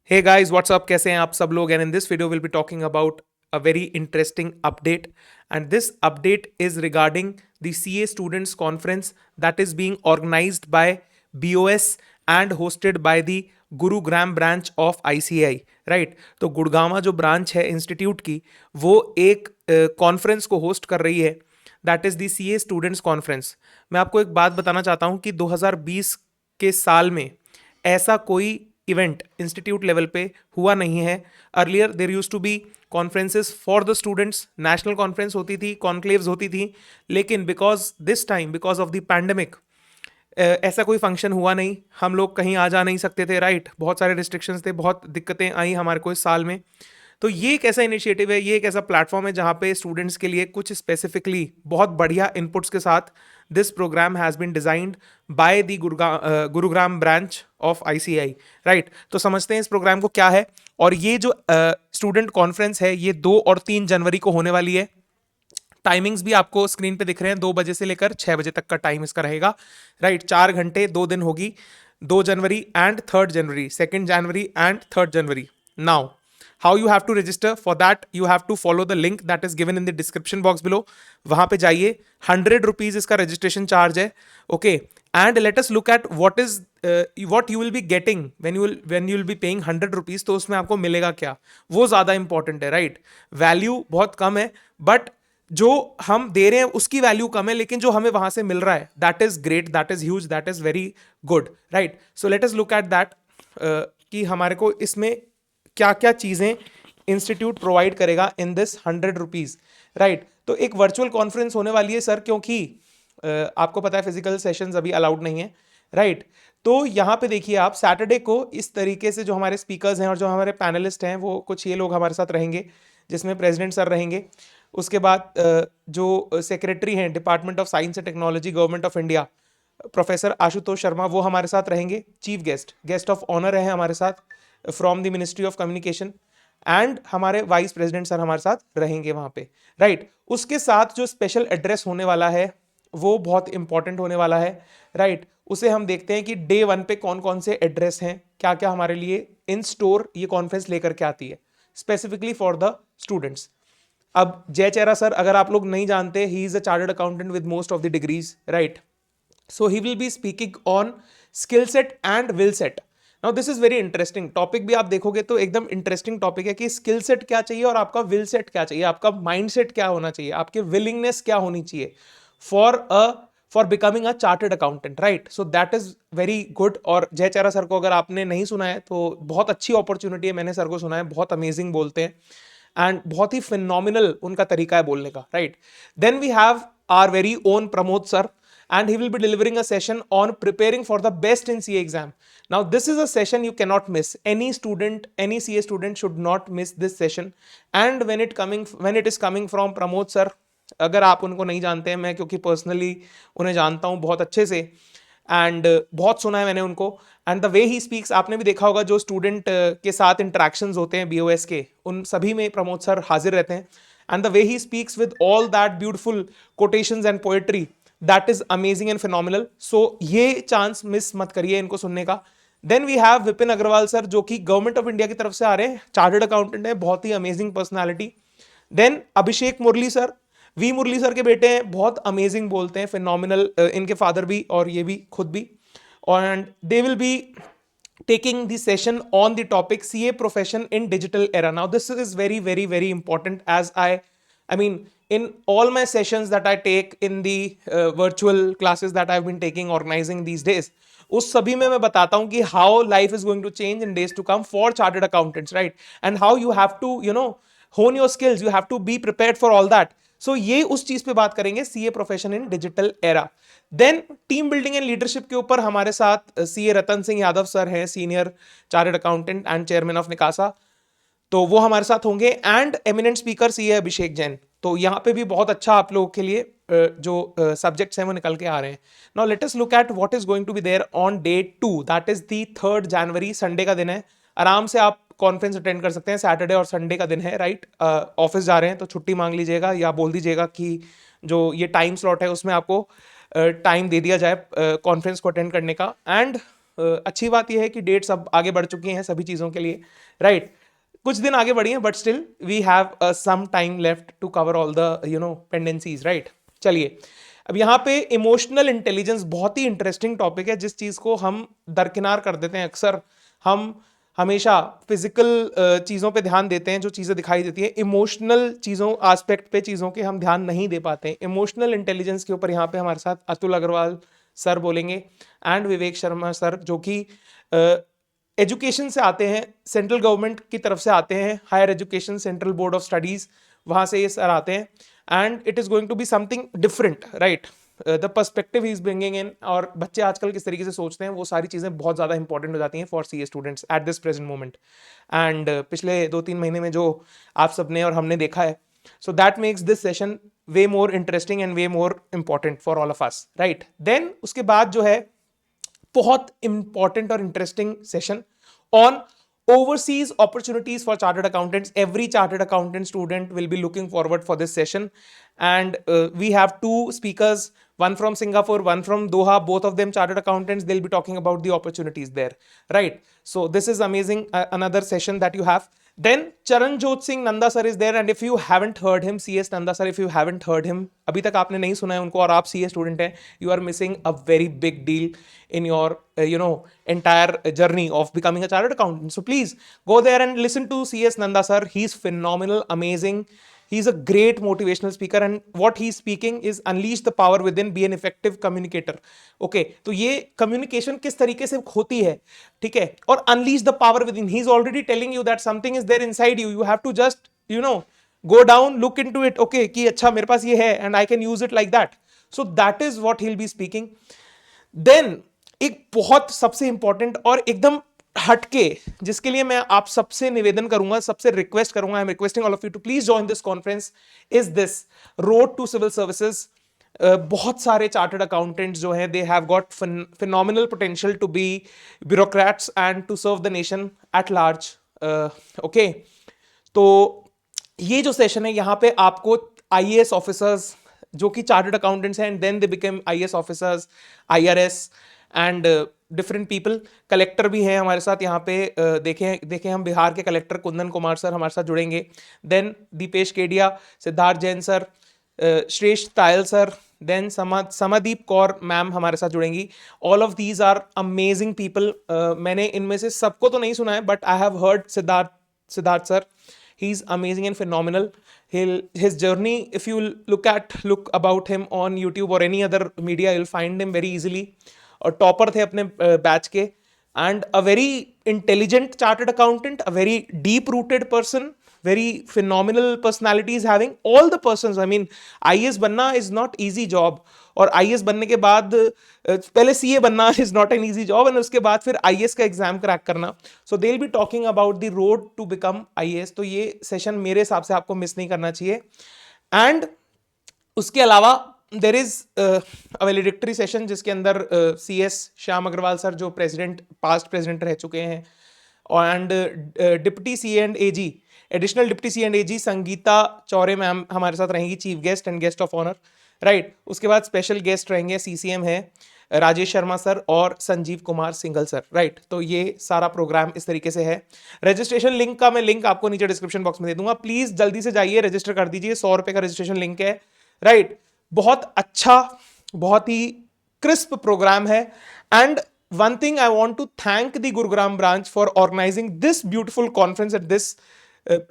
Hey guys, what's up? कैसे हैं आप सब लोग? And in this video, we'll be talking about a very interesting update. And this update is regarding the CA Students Conference that is being organized by BOS and hosted by the Gurugram branch of ICAI, right? तो गुड़गामा जो branch है institute की, वो एक conference को host कर रही है, that is the CA students conference. मैं आपको एक बात बताना चाहता हूं कि 2020 के साल में ऐसा कोई इवेंट इंस्टीट्यूट लेवल पे हुआ नहीं है। Earlier there used to be conferences for the students, national conference होती थी, कॉन्क्लेव्स होती थी, लेकिन because this time, because of the pandemic, ऐसा कोई फंक्शन हुआ नहीं। हम लोग कहीं आ जा नहीं सकते थे, राइट? बहुत सारे रिस्ट्रिक्शंस थे, बहुत दिक्कतें आई हमारे को इस साल में। तो ये एक ऐसा इनिशिएटिव है, ये एक ऐसा प्लेटफॉर्म है जहाँ पे स्टूडेंट्स के लिए कुछ स्पेसिफिकली बहुत बढ़िया इनपुट्स के साथ this programme has been designed by the Gurugram branch of ICAI, right? तो समझते हैं इस प्रोग्राम को क्या है। और ये जो स्टूडेंट कॉन्फ्रेंस है, ये 2 और 3 जनवरी को होने वाली है। टाइमिंग्स भी आपको स्क्रीन पे दिख रहे हैं, 2 बजे से लेकर 6 बजे तक का टाइम इसका रहेगा, राइट? 4 घंटे 2 दिन होगी, 2 जनवरी एंड 3 जनवरी, 2 जनवरी एंड 3 जनवरी। Now how you have to register for that, you have to follow the link that is given in the description box below। वहां पे जाइए, 100 रुपीज इसका रजिस्ट्रेशन चार्ज है, okay? And let us look eight what you will be getting when you will be paying 100 rupees. तो उसमें आपको मिलेगा क्या, वो ज्यादा इंपॉर्टेंट है, राइट? वैल्यू बहुत कम है, बट जो हम दे रहे हैं उसकी वैल्यू कम है, लेकिन जो हमें वहां से मिल रहा है that is great, that is huge, that is very good, right? So let us look at that कि हमारे को इसमें क्या क्या चीजें इंस्टीट्यूट प्रोवाइड करेगा इन दिस 100 रुपीज, राइट? तो एक वर्चुअल कॉन्फ्रेंस होने वाली है सर, क्योंकि आपको पता है फिजिकल सेशंस अभी अलाउड नहीं है, राइट? तो यहाँ पे देखिए आप, सैटरडे को इस तरीके से जो हमारे स्पीकर्स हैं और जो हमारे पैनलिस्ट हैं, वो कुछ ये लोग हमारे साथ रहेंगे, जिसमें प्रेसिडेंट सर रहेंगे। उसके बाद जो सेक्रेटरी हैं department of science and technology government of India, professor Ashutosh Sharma, वो हमारे साथ रहेंगे। चीफ गेस्ट ऑफ ऑनर है हमारे साथ from the ministry of communication, and हमारे वाइस प्रेसिडेंट सर हमारे साथ रहेंगे वहां पे, राइट? उसके साथ जो स्पेशल एड्रेस होने वाला है वो बहुत इंपॉर्टेंट होने वाला है, राइट? उसे हम देखते हैं कि डे 1 पे कौन कौन से एड्रेस हैं, क्या क्या हमारे लिए इन स्टोर ये कॉन्फ्रेंस लेकर के आती है स्पेसिफिकली फॉर द स्टूडेंट्स। अब जय चेरा सर, अगर आप लोग नहीं जानते, he is a chartered accountant with most of the degrees, right? So he will be speaking on skill set and will set। Now this is very interesting topic, भी आप देखोगे तो एकदम इंटरेस्टिंग टॉपिक है कि स्किल सेट क्या चाहिए और आपका विल सेट क्या चाहिए, आपका माइंड सेट क्या होना चाहिए, आपके विलिंगनेस क्या होनी चाहिए for becoming a chartered accountant, right? So that is very good. और जय चारा सर को अगर आपने नहीं सुना है तो बहुत अच्छी अपॉर्चुनिटी है, मैंने सर को सुना है, बहुत अमेजिंग बोलते हैं एंड बहुत ही फिनोमिनल उनका तरीका है बोलने का, right? Then we have our very own Pramod sir, and he will be delivering a session on preparing for the best in CA exam। Now this is a session you cannot miss, any student, any CA student should not miss this session। and when it is coming from Pramod sir, अगर आप उनको नहीं जानते हैं, मैं क्योंकि personally उन्हें जानता हूं बहुत अच्छे से एंड बहुत सुना है मैंने उनको, and the way he speaks, आपने भी देखा होगा जो स्टूडेंट के साथ इंटरेक्शंस होते हैं BOS के, उन सभी में प्रमोद सर हाजिर रहते हैं, and the way he speaks with all that beautiful quotations and poetry, that is amazing and phenomenal. So ये चांस मिस मत करिए इनको सुनने का। Then we have Vipin Agarwal sir, जो कि गवर्नमेंट ऑफ इंडिया की तरफ से आ रहे हैं, चार्टर्ड अकाउंटेंट है, बहुत ही amazing personality. Then Abhishek Murali sir, V Murali sir के बेटे हैं, बहुत अमेजिंग बोलते हैं, फिनोमिनल, इनके फादर भी और ये भी खुद भी। And they will be taking the session on the topic CA profession in digital era। Now this is very very very important, as I mean in all my sessions that I take in the virtual classes that I've been taking, organizing these days, उस सभी में मैं बताता हूं कि how life is going to change in days to come for chartered accountants, right? And how you have to hone your skills, you have to be prepared for all that। So ये उस चीज पे बात करेंगे, CA profession in digital era. Then team building and leadership के ऊपर हमारे साथ CA रतन सिंह यादव सर हैं, senior chartered accountant and chairman of NICASA, तो वो हमारे साथ होंगे। And eminent speaker CA Abhishek Jain. तो यहाँ पे भी बहुत अच्छा आप लोगों के लिए जो सब्जेक्ट्स हैं वो निकल के आ रहे हैं। Now let us look at what is going to be there on day 2, that is the 3 January, Sunday का दिन है। आराम से आप कॉन्फ्रेंस अटेंड कर सकते हैं, सैटरडे और संडे का दिन है, राइट? ऑफिस जा रहे हैं तो छुट्टी मांग लीजिएगा या बोल दीजिएगा कि जो ये टाइम स्लॉट है उसमें आपको टाइम दे दिया जाए कॉन्फ्रेंस को अटेंड करने का। एंड अच्छी बात यह है कि डेट्स अब आगे बढ़ चुकी हैं सभी चीज़ों के लिए, राइट। कुछ दिन आगे बढ़ी हैं but still we have some time left to cover all the pendencies, right. चलिए, अब यहाँ पे इमोशनल इंटेलिजेंस बहुत ही इंटरेस्टिंग टॉपिक है, जिस चीज़ को हम दरकिनार कर देते हैं अक्सर। हम हमेशा फिजिकल चीज़ों पे ध्यान देते हैं, जो चीज़ें दिखाई देती है, इमोशनल चीज़ों एस्पेक्ट पे चीज़ों के हम ध्यान नहीं दे पाते हैं। इमोशनल इंटेलिजेंस के ऊपर यहाँ पे हमारे साथ अतुल अग्रवाल सर बोलेंगे एंड विवेक शर्मा सर, जो कि एजुकेशन से आते हैं, सेंट्रल गवर्नमेंट की तरफ से आते हैं, higher education central board of studies, वहां से ये सर आते हैं। And it is going to be something different, right. The perspective he is bringing in, और बच्चे आजकल किस तरीके से सोचते हैं, वो सारी चीज़ें बहुत ज़्यादा इंपॉर्टेंट हो जाती हैं for C A students at this present moment. And पिछले 2-3 महीने में जो आप सबने और हमने देखा है, so that makes this session way more interesting and way more important for all of us, right? Then उसके बाद जो है बहुत important और interesting session on overseas opportunities for chartered accountants. Every chartered accountant student will be looking forward for this session, and we have two speakers, one from Singapore, one from Doha, both of them chartered accountants. They'll be talking about the opportunities there, right? So this is amazing, another session that you have. Then Charanjot Singh Nanda sir is there, and if you haven't heard him, CS Nanda sir, if you haven't heard him, अभी तक आपने नहीं सुना है उनको और आप CA student हैं, you are missing a very big deal in your entire journey of becoming a chartered accountant. So please go there and listen to CS Nanda sir. He's phenomenal, amazing. He's a great motivational speaker, and what he's speaking is unleash the power within, be an effective communicator. Okay, तो ये communication किस तरीके से होती है, ठीक है, और unleash the power within. He's already telling you that something is there inside you. You have to just go down, look into it. Okay, कि अच्छा मेरे पास ये है and I can use it like that. So that is what he'll be speaking. Then एक बहुत सबसे important और एकदम हटके, जिसके लिए मैं आप सबसे निवेदन करूंगा, सबसे रिक्वेस्ट करूंगा, I am requesting all of you to please join this conference, is this road to civil services. बहुत सारे चार्टर्ड अकाउंटेंट्स जो हैं, they have got phenomenal potential to be bureaucrats and to serve the nation at large. Okay, तो ये जो session है, यहाँ पे आपको आईएएस ऑफिसर्स जो कि चार्टर्ड अकाउंटेंट्स हैं, and then they become IAS officers, IRS and different people, collector भी हैं हमारे साथ यहाँ पे। देखें हम बिहार के कलेक्टर कुंदन कुमार सर हमारे साथ जुड़ेंगे, then Dipesh Kedia, Siddharth Jain sir, Shreshth Tayal sir, then Samadeep Kaur ma'am हमारे साथ जुड़ेंगी। All of these are amazing people. मैंने इनमें से सबको तो नहीं सुना है, but I have heard Siddharth sir, he is amazing and phenomenal. His journey, if you look about him on YouTube or any other media, you'll find him very easily. और topper थे अपने बैच के, and a very intelligent chartered accountant, a very deep rooted person, very phenomenal personalities having all the persons. I mean, IAS बनना is not easy job, और IAS बनने के बाद पहले CA बनना is not an easy job, और उसके बाद फिर IAS का एग्जाम क्रैक करना. So they'll be talking about the road to become IAS. तो ये सेशन मेरे हिसाब से आपको मिस नहीं करना चाहिए. एंड उसके अलावा देर इज वैलिडिक्टरी सेशन, जिसके अंदर CS श्याम अग्रवाल सर, जो पास्ट प्रेसिडेंट रह चुके हैं, and deputy CA and AG, additional deputy CA and AG Sangeeta Chaure ma'am हमारे साथ रहेंगी, chief guest and guest of honour, right. उसके बाद स्पेशल गेस्ट रहेंगे, CCM है राजेश शर्मा सर और संजीव कुमार सिंघल सर, राइट. तो ये सारा प्रोग्राम इस तरीके से है. रजिस्ट्रेशन लिंक का मैं लिंक आपको नीचे डिस्क्रिप्शन बॉक्स में दे दूंगा. प्लीज जल्दी से जाइए, रजिस्टर कर दीजिए. 100 रुपए का रजिस्ट्रेशन लिंक है, राइट. बहुत अच्छा, बहुत ही क्रिस्प प्रोग्राम है. And one thing I want to thank the Gurugram branch for organizing this beautiful conference at this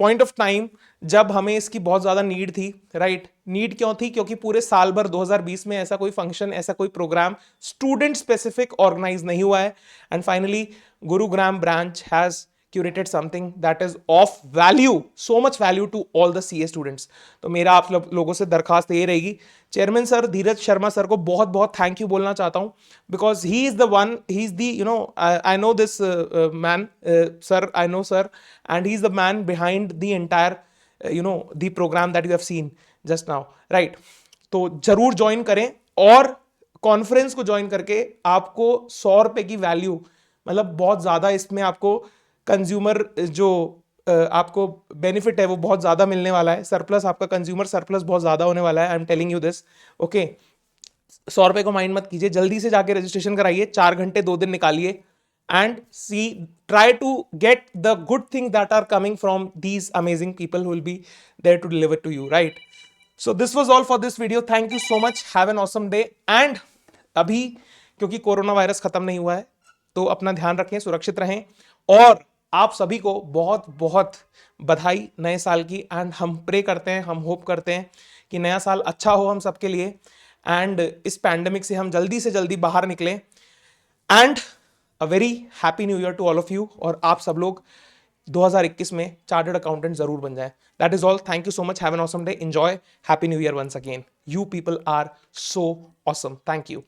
point of time, जब हमें इसकी बहुत ज़्यादा नीड थी, राइट. नीड क्यों थी? क्योंकि पूरे साल भर 2020 में ऐसा कोई फंक्शन, ऐसा कोई प्रोग्राम स्टूडेंट स्पेसिफिक ऑर्गेनाइज नहीं हुआ है. And finally Gurugram branch has curated something that is of value, so much value to all the CA students. तो मेरा आप लोगों से दरखास्त ये रहेगी, chairman sir Dheeraj Sharma sir को बहुत बहुत थैंक यू बोलना चाहता हूँ, because he is the one, he is the I know this man sir, I know sir, and he is the man behind the entire the programme that you have seen just now, right. तो जरूर join करें, और conference को join करके आपको 100 रुपए की value, मतलब बहुत ज़्यादा इसमें आपको कंज्यूमर जो आपको बेनिफिट है वो बहुत ज़्यादा मिलने वाला है. सरप्लस, आपका कंज्यूमर सरप्लस बहुत ज़्यादा होने वाला है. I am telling you this, okay. 100 रुपए को माइंड मत कीजिए, जल्दी से जाके रजिस्ट्रेशन कराइए. 4 घंटे 2 दिन निकालिए, and see, try to get the good things that are coming from these amazing people who will be there to deliver to you, right? So this was all for this video. Thank you so much. Have an awesome day. And अभी क्योंकि corona virus खत्म नहीं हुआ है, तो अपना ध्यान रखें, सुरक्षित रहें, और आप सभी को बहुत बहुत बधाई नए साल की। एंड हम प्रे करते हैं, हम होप करते हैं कि नया साल अच्छा हो हम सबके लिए, एंड इस पैंडेमिक से हम जल्दी से जल्दी बाहर निकलें। And a very happy new year to all of you, और आप सब लोग 2021 में चार्टर्ड अकाउंटेंट जरूर बन जाए। That is all. Thank you so much. Have an awesome day. Enjoy. Happy new year once again. You people are so awesome. Thank you.